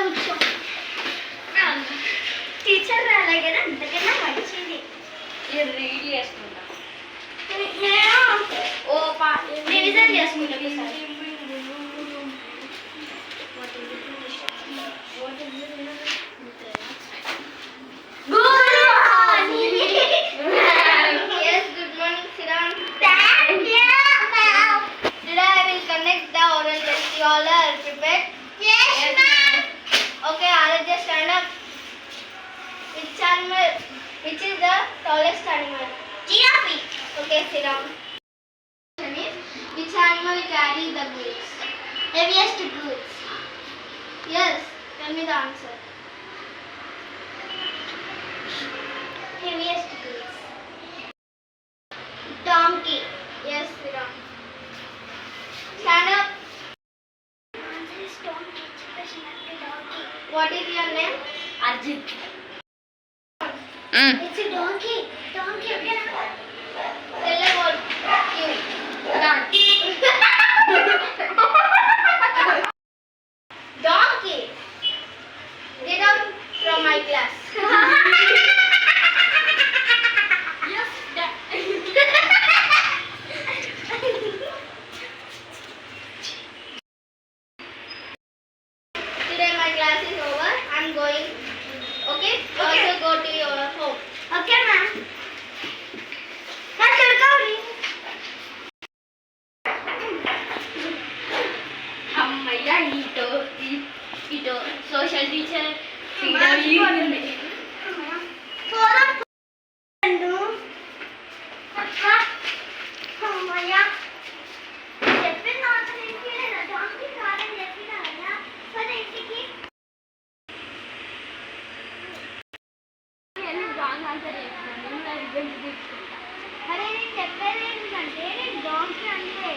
కూర్చో. టీచర్ రాలే కదా అంతకన్నా మంచిది. రీడ్ చేసుకుంటా. ఓ రివిజన్ చేసుకుంటా. You all are prepared? Yes, ma'am. Okay, Aradhya, stand up. Which is the tallest animal? Giraffe. Okay, sit down. Which animal carries the goods? Heaviest goods. Yes, tell me the answer. Heaviest goods. Donkey. Yes, sit down. Stand up. What is your name? Arjun. It's a donkey. Donkey, okay na? Tell about you. Donkey. Get out from my class. Yes, Today my class is over. I'm going. Okay? Also go to your home. Okay, ma'am. Let's go. అమ్మయ్య ఇటో social teacher freedom. అరే నేను చెప్పేది ఏంటంటే నేను donkey అంటే